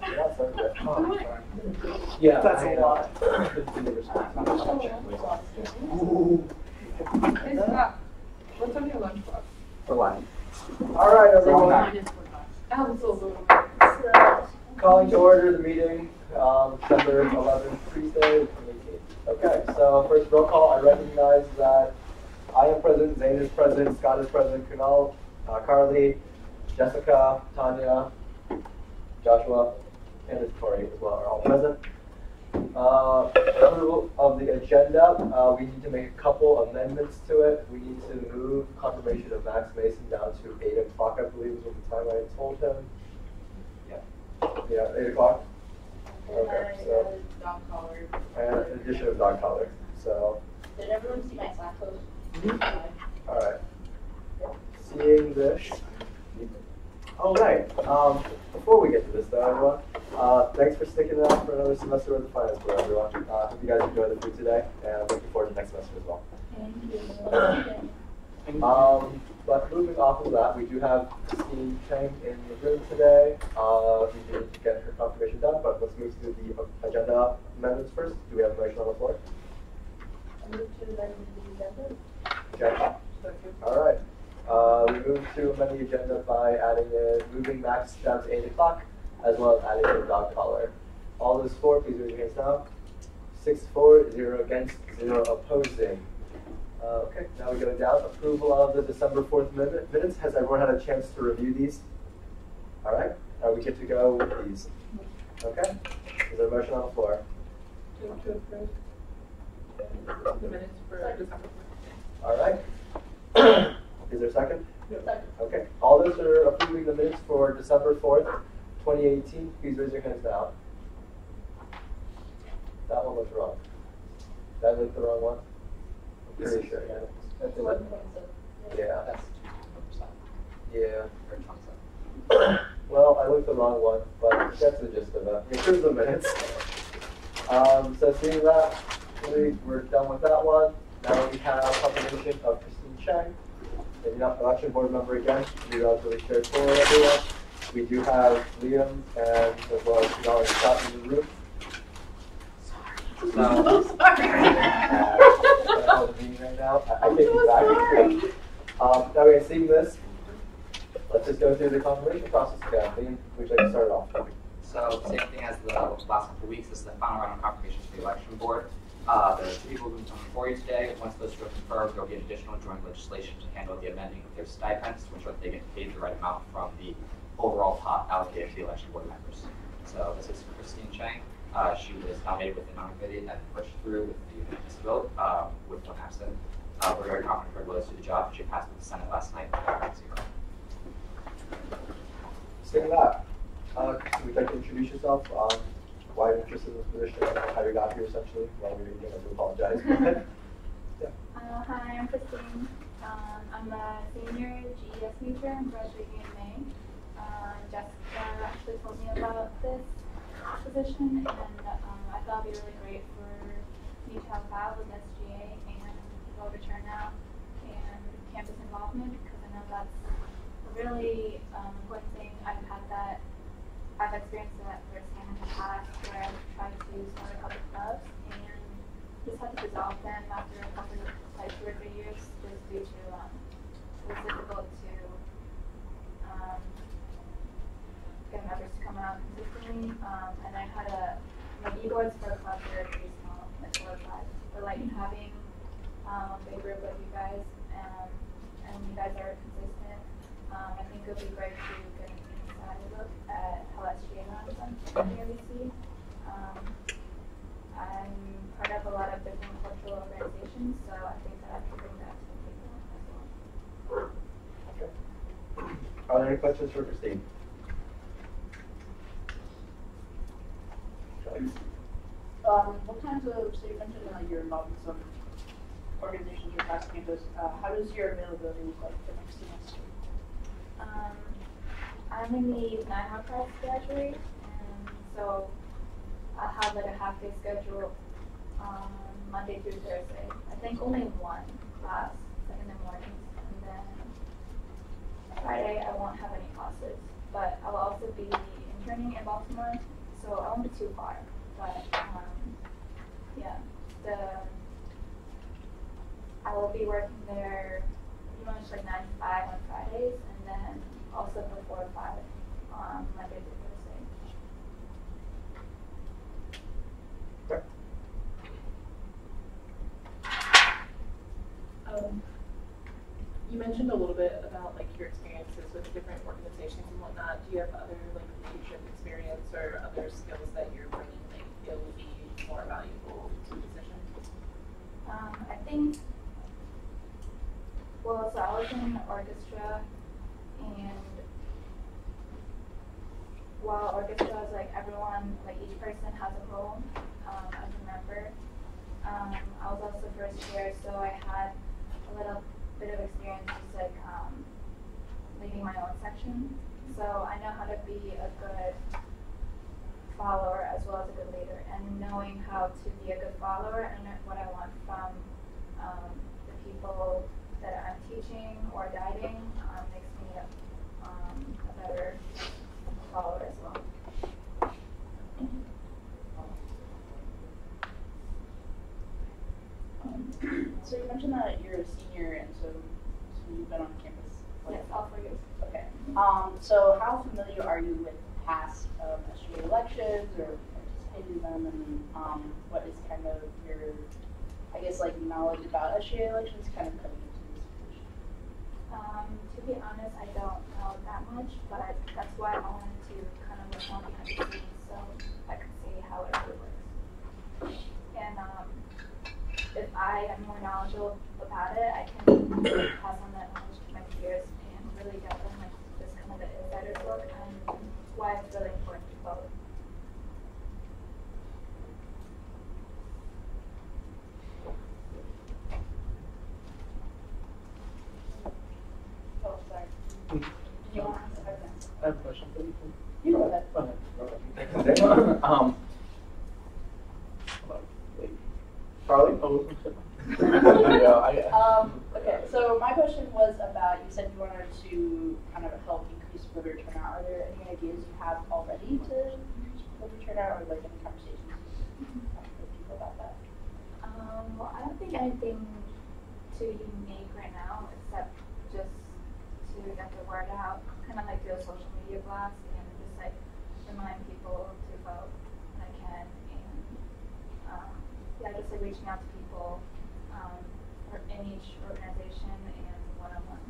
You're not sorry yet. Oh, sorry. Yeah, That's a lot. Ooh. What's on your lunchbox? For lunch. All right, everyone. Calling to order the meeting, December 11th, Tuesday, 2018. Okay, so first roll call, I recognize that I am present, Zane is present, Scott is present, Kunal, Carly, Jessica, Tanya, Joshua, and Tori as well are all present. Approval of the agenda, we need to make a couple amendments to it. We need to move confirmation of Max Mason down to 8 o'clock, I believe is what the time I told him. Yeah, 8 o'clock? Okay, so. Dog collar. And an addition of dog collar, so. Did everyone see my Slack post? All right. Seeing this. All right. Before we get to this, though, everyone, thanks for sticking it out for another semester with the finance board, everyone. Hope you guys enjoyed the food today, and I'm looking forward to next semester as well. Thank you. But moving off of that, we do have Christine Chang in the room today. We need to get her confirmation done, but let's move to the agenda amendments first. Do we have a motion on the floor? Okay. All right. We move to amend the agenda by adding moving Max down to 8 o'clock, as well as adding a dog collar. All those for, please raise your hands now. 6 for, 0 against, 0 opposing. Okay, now we go down. Approval of the December 4th minutes. Has everyone had a chance to review these? All right. Are we good to go with these? Okay. Is there a motion on the floor? To approve the minutes for December 4th. All right. Is there a second? Second. Okay. All those that are approving the minutes for December 4th, 2018, please raise your hands now. That one was wrong. That was the wrong one? I'm pretty sure, yeah. That's 11.7. Yeah. That's 2%. Yeah. Or 27. Well, I looked the wrong one, but that's the gist of it. Approve the minutes. So seeing that, we're done with that one. Now we have confirmation of Christine Chang, the election board member again. Should be relatively straightforward, everyone. We do have Liam and as well as Kunal and Scott in the room. I'm sorry. Right now. I take it back. Now we're seeing this. Let's just go through the confirmation process again. Liam, would you like to start off? So same thing as the last couple of weeks. This is the final round of confirmations for the election board. There's 2 people who come before you today. Once those are confirmed, there will be an additional joint legislation to handle the amending of their stipends to ensure that they get paid the right amount from the overall pot allocated to the election board members. So this is Christine Chang. She was nominated with the nominee committee and pushed through with the unanimous vote with 1 absent. We're very confident her ability to do the job. She passed with the Senate last night. 0. Saying that, Christine, would you like to introduce yourself? Why you're interested in this position, how you got here essentially? While we were reading, I do apologize. Yeah. Hi, I'm Christine. I'm a senior GES major. I'm graduating in May. Jessica actually told me about this position, and I thought it'd be really great for me to help out with SGA and voter turnout and campus involvement, because I know that's a really important thing. I've experienced that firsthand in the past, where I've tried to start a couple clubs and just had to dissolve them after a couple of, like 2 or 3 years, just due to it was difficult to get members to come out consistently. And I had my e-boards for a club were pretty small, like 4 or 5. But like having a big group of you guys, and you guys are consistent, I think it would be great to get an inside look at how SGA runs on the ABC. I'm part of a lot of different cultural organizations, so I think that I can bring that to the table as well. Okay. Are there any questions for Christine? What kinds of, so you mentioned you're involved in some organizations your past campus. How does your availability look like for next semester? I'm in the 9-hour class graduate, and so I have like a half-day schedule Monday through Thursday. I think only 1 class, like in the mornings, and then Friday I won't have any classes. But I will also be in interning in Baltimore, so I won't be too far. But yeah, I will be working there pretty much like 9 to 5 on Fridays, and then also from 4 to 5 on Monday to Thursday. Okay. You mentioned a little bit about like your experiences with different organizations and whatnot. Do you have other like leadership experience or other skills that you're bringing that you feel would be more valuable to the position? I think, well, so I was in orchestra, and while orchestra is like everyone, like each person has a role as a member. I was also first year, so I had a little bit of experience just like leading my own section. So I know how to be a good follower as well as a good leader, and knowing how to be a good follower and what I want from the people that I'm teaching or guiding makes me a better follower as well. So you mentioned that you're a senior, and so you've been on campus. Yes, all 4 years. Okay. So how familiar are you with past SGA elections or participating in them, and what is kind of your, I guess, like knowledge about SGA elections kind of coming into this position? To be honest, I don't know that much, but that's why I wanted to kind of look more behind the scenes so I could see how it really works. And if I am more knowledgeable about it, I can pass on that knowledge to my peers and really get them like this kind of the insider's look, and why it's really important to vote. Oh, sorry. Did you want to answer? I have a question for you. You go ahead. Charlie? Oh, Okay, so my question was about, you said you wanted to kind of help increase voter turnout. Are there any ideas you have already to increase voter turnout, or like any conversations you have with people about that? Well, I don't think anything too unique right now, except just to get the word out, kind of like do a social media blast and just like remind people to vote when I can, and yeah, just like reaching out to people in each organization and one-on-one.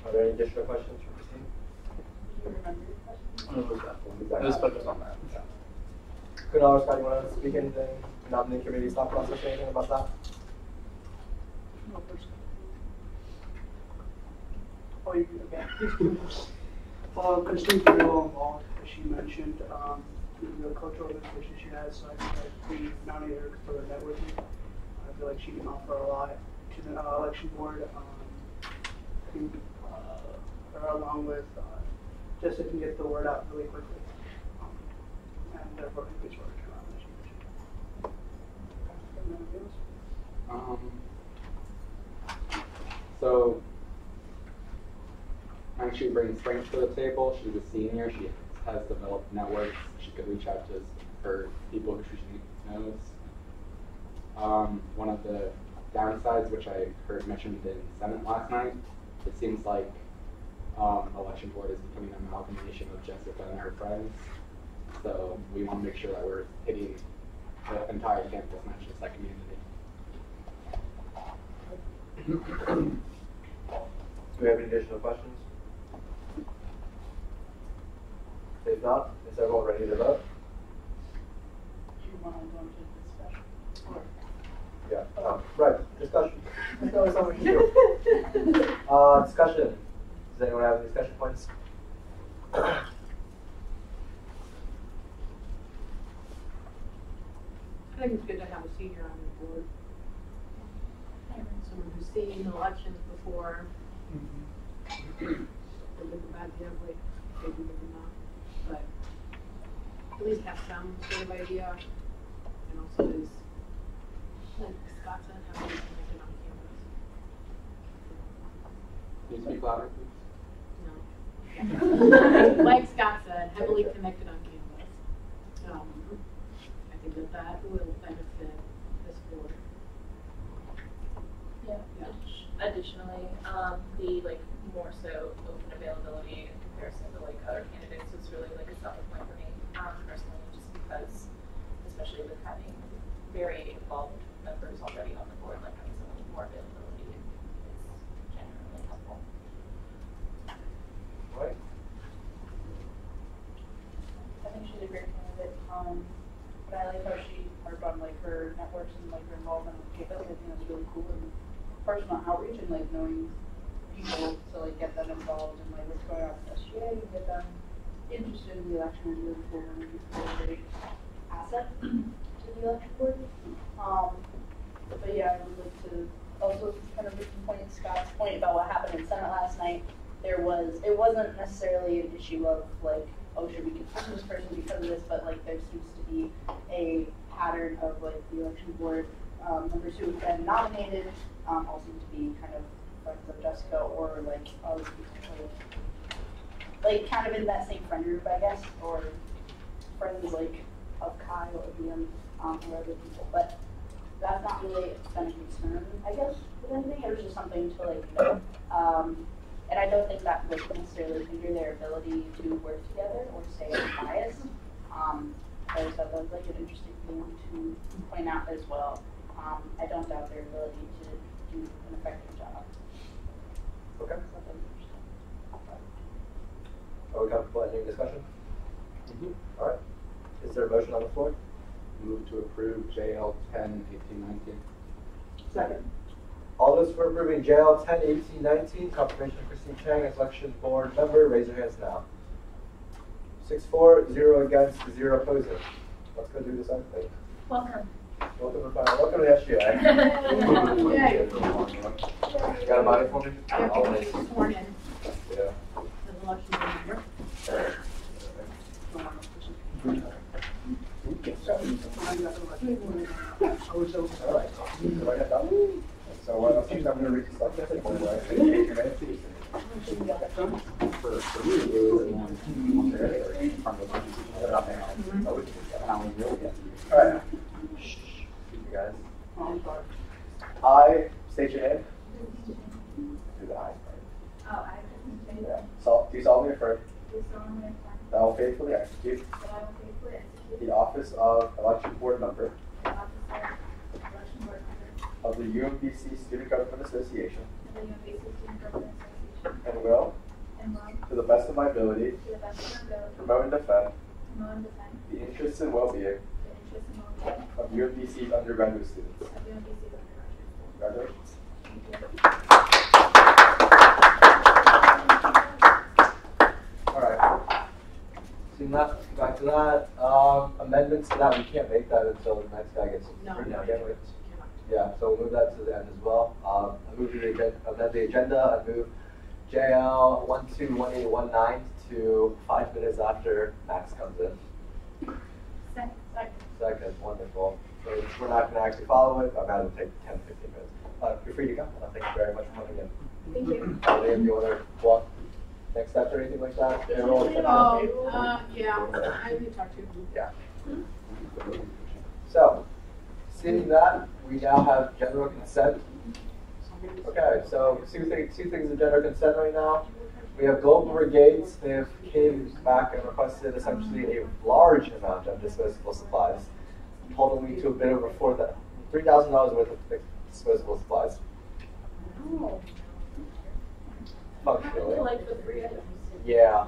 Are there any additional questions for Christine? Do you remember your question? What was that one? It was focused on that. Kunal or Scott, you want to speak anything? Nominating committee's thought process or anything about that? No, first. Oh, you okay. Christine's very well involved, as she mentioned, the cultural organization she has, so I think that we nominated her for the networking. I feel like she can offer a lot to the election board. Her along with Jessica can get the word out really quickly, and therefore increase voter turnout, as she mentioned. So when she brings strength to the table, she's a senior, she has developed networks, she could reach out to her people who she knows. One of the downsides, which I heard mentioned in Senate last night, it seems like election board is becoming an amalgamation of Jessica and her friends. So we want to make sure that we're hitting the entire campus, not just that community. Do we have any additional questions? If not, is everyone ready to vote? Do you want to go into discussion? Yeah. Right. Discussion. That's always something we do. Discussion. Does anyone have any discussion points? I think it's good to have a senior on the board. Someone who's seen elections before. The good, the bad, the ugly, maybe not. But at least have some sort of idea. And also is, like Scott said, have things connected on campus. Can you speak louder, No. Like Scott said, heavily connected on campus. I think that will benefit this board. Yeah. Yeah. Additionally, the like more so open availability in comparison to like other candidates was really like a selling point for me personally, just because, especially with having very involved members already on the board, like having someone with more availability is genuinely helpful. Right. I think she's a great candidate. But I like how she worked on like her networks and like her involvement with campus. I think that's really cool, and personal outreach and like knowing people to like get them involved and like what's going on with SGA and get them interested in the election is really cool, and it's a great asset to the election board. But yeah, I would like to also kind of pinpoint Scott's point about what happened in Senate last night. It wasn't necessarily an issue of like, oh, should we confirm this person because of this, but like there seems to be a pattern of like the election board members who have been nominated all seem to be kind of friends of Jessica or like like kind of in that same friend group, I guess, or friends like of Kai or Liam or other people. But that's not really been a concern, I guess, with anything. It was just something to like know. And I don't think that would necessarily hinder their ability to work together or stay unbiased. I just thought that was like an interesting thing to point out as well. I don't doubt their ability to do an effective job. Okay. So that was interesting. Are we comfortable ending discussion? Mm-hmm. All right. Is there a motion on the floor? Move to approve JL 10, 18, 19. Second. All those for approving JL 10, 18, 19, confirmation of Christine Chang as election board member, raise your hands now. 6-4, 0 against, 0 opposing. Let's go do this other thing. Welcome. Welcome to the SGA. Yay. Got a body for me? Yeah, Always. sworn in Yeah. as an election board member. All right. So I got done. So I'm going to read the stuff. For me, it All right. Shh. You guys. I state your name. Do the I. Oh, I just Yeah. So, do you solemnly affirm do solemnly affirm that I will faithfully execute that I will faithfully execute the office of election board member the office of election board member of the UMBC Student Government Association of the UMBC Student Government Association and will, and will, to the best of my ability, to the best of my ability, promote and defend promote and defend the interests and well-being the interests and well-being of UMBC's undergraduate students. of UMBC's undergraduate. Congratulations. Thank you. All right. Seeing that, back to that. Amendments to that, we can't make that until the next guy gets No. written down, can we? Yeah, so we'll move that to the end as well. I move amend the agenda. I move JL 121819 to 5 minutes after Max comes in. Second. Second, wonderful. So we're not going to actually follow it. I'm going to take 10, 15 minutes. You're free to go. Thank you very much for coming in. Thank you. Liam, do you want to walk next steps or anything like that? Yeah, I need to talk to you. Yeah. So, seeing that, we now have general consent. Okay, so two things in general consent right now. We have Global Brigades. They have came back and requested essentially a large amount of disposable supplies, totaling to a bit over $3,000 worth of disposable supplies. Oh. Functionally. Like the 3 items. Yeah.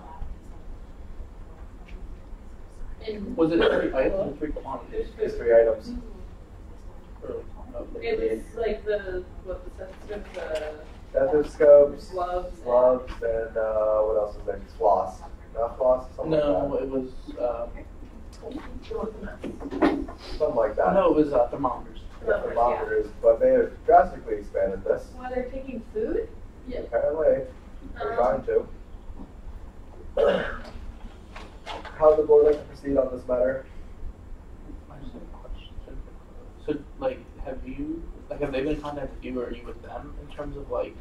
And Was it 3 items or 3 quantities? Just 3 items. it was like the Stethoscopes, gloves. gloves, and what else was there? Floss. Not floss? Something No, like it was. that. Something like that. No, it was thermometers. Yeah, thermometers, but they have drastically expanded this. While they're taking food? Yeah. Apparently, they're trying to. How does the board like to proceed on this matter? I just have a question. So, like, have they been in contact with you, or are you with them in terms of like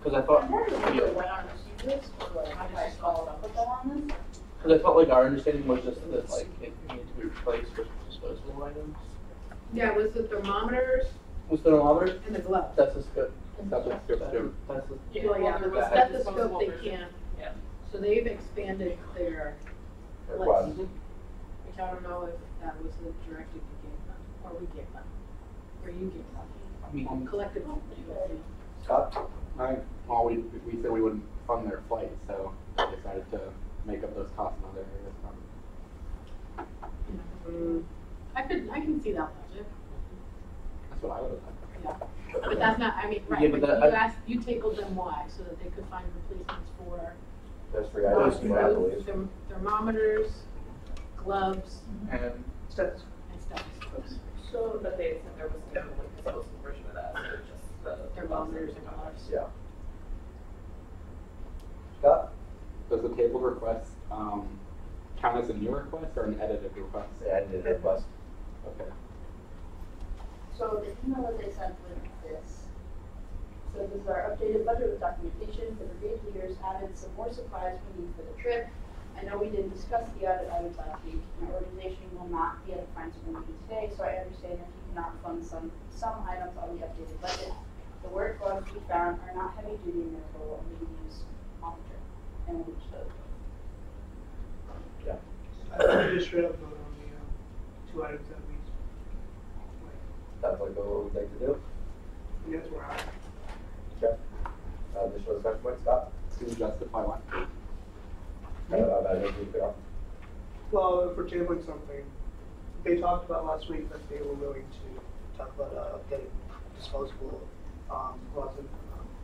Because I thought, I'm not really sure when our procedures, or like, how did I follow up with them on this? because I felt like our understanding was just that like it needed to be replaced with disposable items. Yeah, it was the thermometers Was the thermometer? and the gloves. That's just good. That's what's good, too. That's just, Well, yeah, there the was stethoscope disposable they version. can't. Yeah. So they've expanded their Request. list, which I don't know if that was the directive you gave them, or we gave them, or you gave them, I mean, collectively. Scott? Well, we said we wouldn't fund their flight, so we decided to make up those costs in other areas. I can see that logic, That's what I would have done. yeah. But that's not, I mean, Yeah, right, but but that- you asked, you tabled them why, so that they could find replacements for There's 3 items, Those I three. believe. thermometers, gloves, and and stethoscopes. So, but they said there was no like disposable version of that, so just the Thermometers and gloves. Yeah. Scott? Does the table request count as a new request or an edited request? Yeah, I did request. Okay. So the email that they sent with this, so this is our updated budget with documentation for the brigade leaders, added some more supplies we need for the trip. I know we didn't discuss the added items last week. My organization will not be at a finance meeting today, so I understand if you cannot fund some items on the updated budget. The work gloves we found are not heavy duty and therefore only be used on the trip, and we'll reach those. Yeah. I would just straight up vote on the 2 items that we, That's like what we'd like to do. that's where I. Okay. Additional discussion points, Scott? To justify one. About it, we feel. Well, if we're tabling something, they talked about last week that they were willing to talk about getting disposable gloves and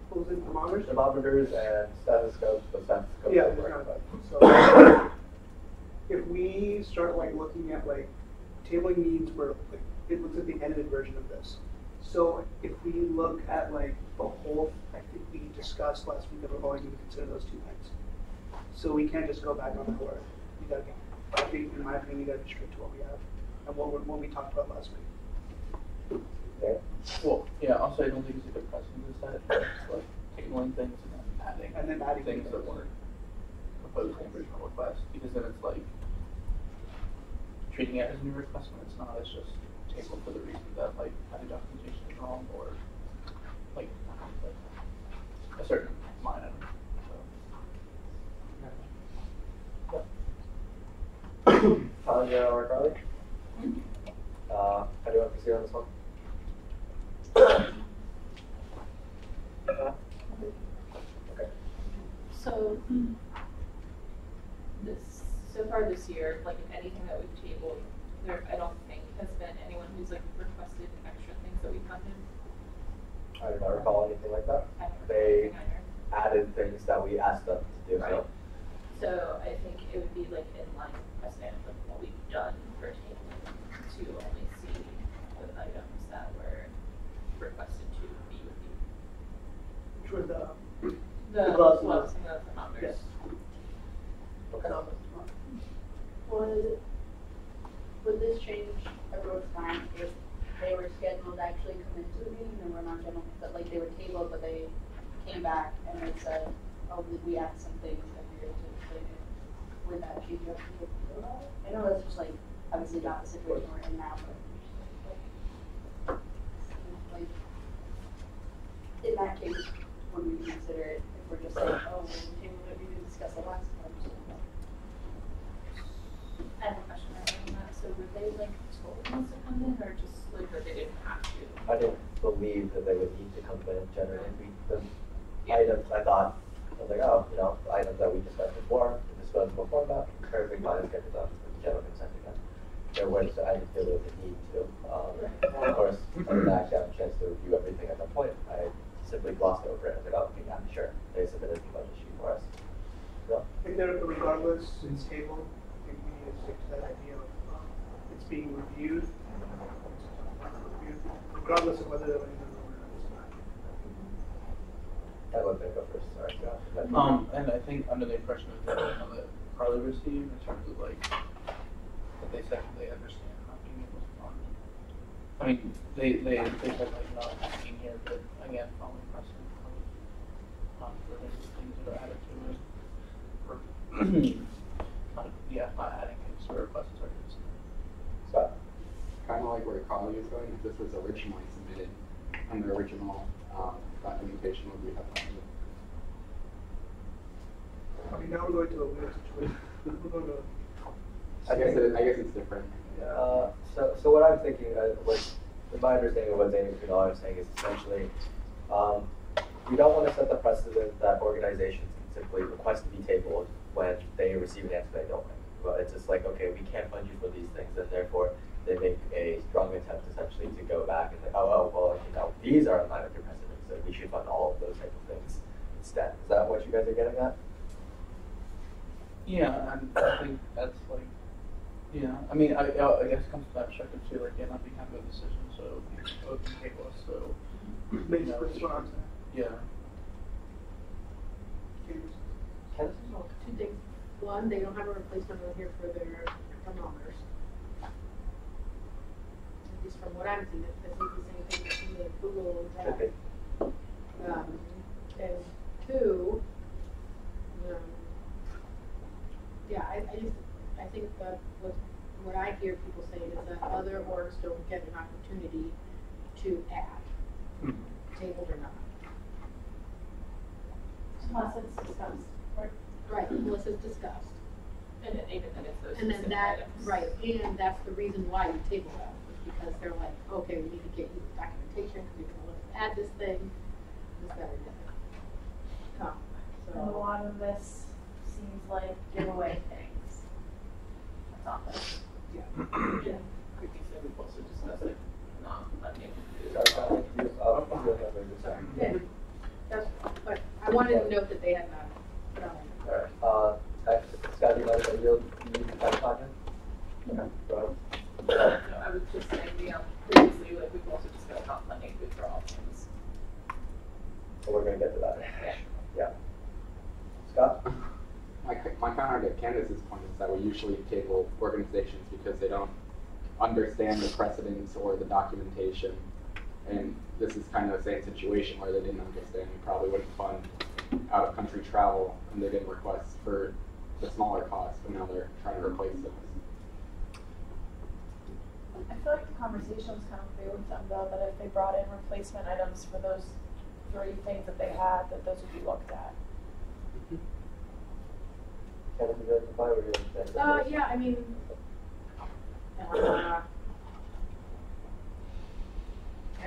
what was it, thermometers? Thermometers and stethoscopes, but stethoscopes. Yeah, don't there's work, not. but- So if we start like looking at like tabling needs where like, it looks at the edited version of this. So if we look at like the whole, I think we discussed last week that we're going to consider those 2 things. So we can't just go back on our word. We gotta be, I think, in my opinion, we gotta be strict to what we have and what we talked about last week. Okay. well, yeah, also I don't think it's a good precedent to set. It's like tabling things and then adding things that weren't proposed in the original request, because then it's like treating it as a new request when it's not. It's just tabled for the reason that like either documentation is wrong or like a certain line item. Tanya or Carly? Anyone can see on this one? Okay. So, so far this year, like anything that we've tabled, there, I don't think has been anyone who's like requested extra things that we funded. I do not recall anything like that. I haven't They heard anything either. added things that we asked them to do. Right. So I think it would be like in line precedent with what we've done for tabling to only see the items that were requested to be with you. Which were the The gloves gloves and and the thermometers. yes. Okay. Would this change everyone's time if they were scheduled to actually come into the meeting and were not general, but like they were tabled, but they came back and they said, oh, we added some things that we were to explain it. Would that change your opinion about it? I know that's just like, obviously not the situation we're in now, but like, in that case, would we consider it if we're just saying, oh, we're tabled it, we didn't discuss it last time? I have a question on that. So were they like told us to come in or just like that they didn't have to? I didn't believe that they would need to come in generally. The items, I thought, I was like, oh, the items that we discussed before, the disposable format, perfect, fine, let's get it done with the general consent again. There was, I didn't feel there was a need to. Of course, I didn't actually have a chance to review everything at that point. I simply glossed over it. I was like, oh, yeah, sure. They submitted the budget sheet for us. So, I think that regardless, it's tabled. I think we need to stick to that idea of it's being reviewed. Regardless of whether they're in the room or not. I'd like to go first, sorry, Scott. And I think under the impression of the email that Carly received in terms of like that they said they understand not being able to fund. I mean, they said like not asking here, but again, following precedent. for any things that are added to it. Or, not adding things to a request is already submitted. Scott? Kind of like where Carly is going, if this was originally submitted under original documentation, would we have found it? I mean, now we're going to a weird situation. We're going to. I guess it's different. So what I'm thinking, in my understanding of what Zane and Kunal are saying is essentially, we don't want to set the precedent that organizations can simply request to be tabled when they receive an answer they don't like. But it's just like, okay, we can't fund you for these things, and therefore they make a strong attempt essentially to go back and say, well, these are in line with your precedent, so we should fund all of those type of things instead. Is that what you guys are getting at? Yeah, and I think that's like, yeah. I mean, I guess it comes to that perspective too. Like, yeah, not being happy with the decision, so open table us. So Makes sense what I'm saying. yeah. Ken? Two things. One, they don't have a replacement on here for their thermometers. At least from what I'm seeing, it doesn't the same thing as in the Google Should be. Drive. And two, I think that what I hear people saying is that other orgs don't get an opportunity to add, tabled or not. Unless it's discussed. Right, unless it's discussed. And then even then it's those And then specific that, items. right, and that's the reason why you table them, is because they're like, okay, we need to get you the documentation, because you're gonna let us add this thing, this, that, or the other. And a lot of this seems like giveaway things. That's often. Yeah. Could be said, we've also discussed like non-funding. Sorry, you, I'm good, I'm good, sorry. Yeah, that's, but I wanted to note that they had not put on it. Alright, Scott, do you mind if I yield you to touch on it? Okay, go ahead. No, I was just saying, previously, like, we've also discussed non-funding withdrawal options. So we're gonna get to that. Yeah. Scott? My counter to Candace's point is that we usually table organizations because they don't understand the precedents or the documentation. And this is kind of the same situation where they didn't understand. We probably wouldn't fund out-of-country travel, and they didn't request for the smaller costs, but now they're trying to replace those. I feel like the conversation was kind of clear with them though, that if they brought in replacement items for those 3 things that they had, that those would be looked at. Can you justify or do you understand? Yeah, I mean, I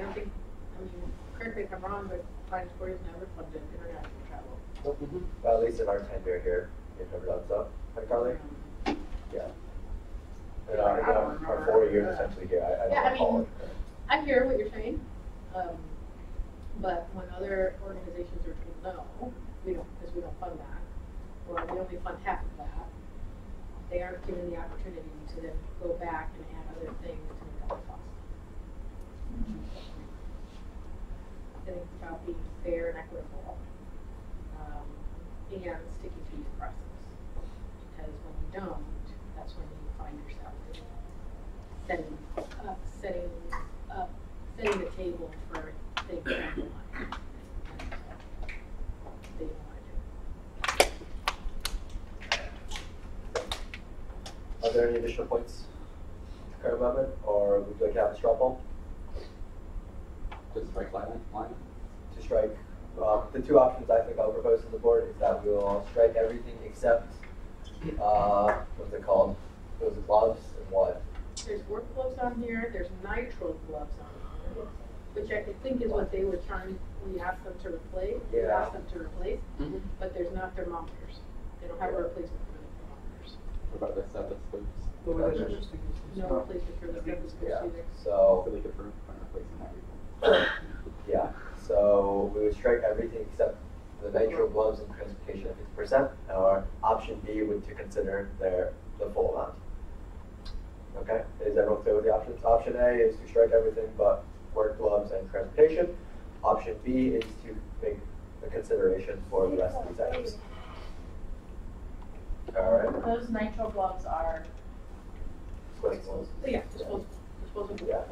don't think, correct me if I'm wrong, but Finance Board has never funded international travel. Nope. Well, at least in our tenure here, we've never done so. Right, Carly? Yeah. And our 4 years essentially here, I Yeah, don't I recall mean, it. I hear what you're saying, but when other organizations are told no, we don't, because we don't fund that, or we only fund half of that, they aren't given the opportunity to then go back and add other things to make up the cost. I think it's about being fair and equitable, and sticking to the process. Because when you don't, that's when you find yourself setting the table for things down the line. They don't want to do it. Are there any additional points to current amendment, or would you like to have a straw poll? Just strike line. To strike, the 2 options I think I'll propose to the board is that we will strike everything except, what's it called? Those gloves and what? There's work gloves on here, there's nitrile gloves on here, which I think is what they were trying, we asked them to replace, Yeah. but there's not thermometers. They don't have a replacement for the thermometers. What about the stethoscopes? What was that interesting? No replacement for the stethoscopes Yeah, either. so, So they could replacing everything. yeah, so we would strike everything except the nitrile gloves and transportation at 50%, or option B would to consider the full amount. Okay, is everyone clear with the options? Option A is to strike everything but work gloves and transportation. Option B is to make a consideration for the rest of these items. All right. Those nitrile gloves are, Disposable. Yeah, disposable. Yeah.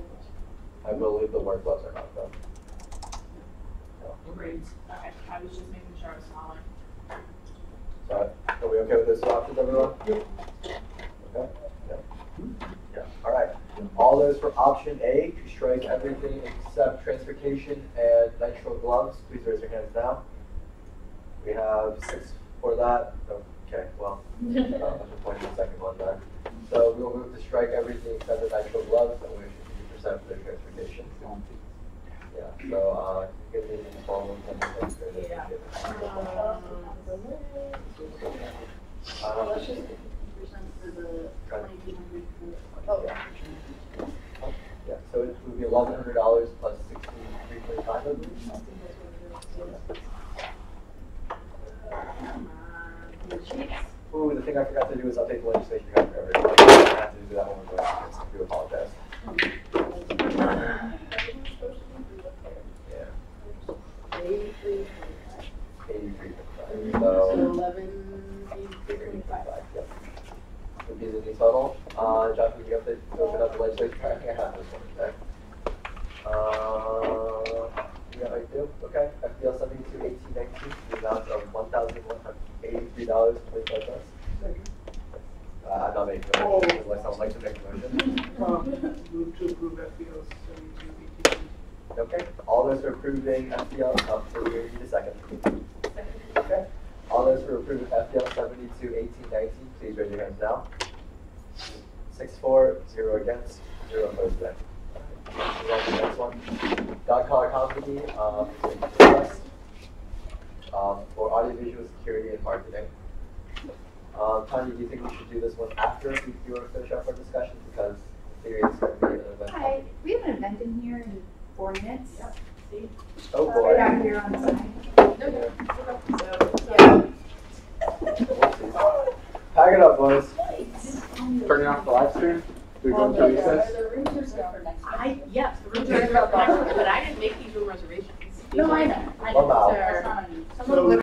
I believe the work gloves are not though. okay, I was just making sure it's smaller. So, are we okay with those two options, everyone? Okay. Yeah. Yeah. All right. All those for option A, to strike everything except transportation and nitrile gloves. Please raise your hands now. We have 6 for that. Okay. Well, I'm just pointing to the second one then. So we'll move to strike everything except the nitrile gloves, and we should 50% for their transportation. Yeah. So give me the following. Yeah. Let's just 50% for the 2,200 for. Oh, yeah. Yeah, so it would be $1,100 plus $63.25, I believe. Ooh, the thing I forgot to do is update the legislation guide for everyone. I have to do that one more time. I do apologize. Yeah. 83.25. So 11,83.25. Yep. Would be the new total. Josh, would you have to open up the legislation? I think I have this one today. Yeah, I do. Okay. FPL 72-18-19, the amount of $1,183.25. I'm not making a motion unless I would like to make a motion. Move to approve FPL 72-18. Okay. All those for approving FPL, so we need a second. Okay. All those for approving FPL 72-18-19, please raise your hands now. 6-4, 0 against, 0 opposed today. Move on to the next one. Dog collar company, request for audiovisual security and marketing. Tanya, do you think we should do this one after we do our finish up our discussion? Because in theory it's going to be an event. Hi, we have an event in here in 4 minutes. Yep. See? Oh boy. Right out here on the side. Yeah. Pack it up, boys. Turning off the live stream? Do we go into recess? The rooms are set for next week. Yes, the rooms are, but I didn't make these room reservations. No, I know. I One know. mile. That's not on you. So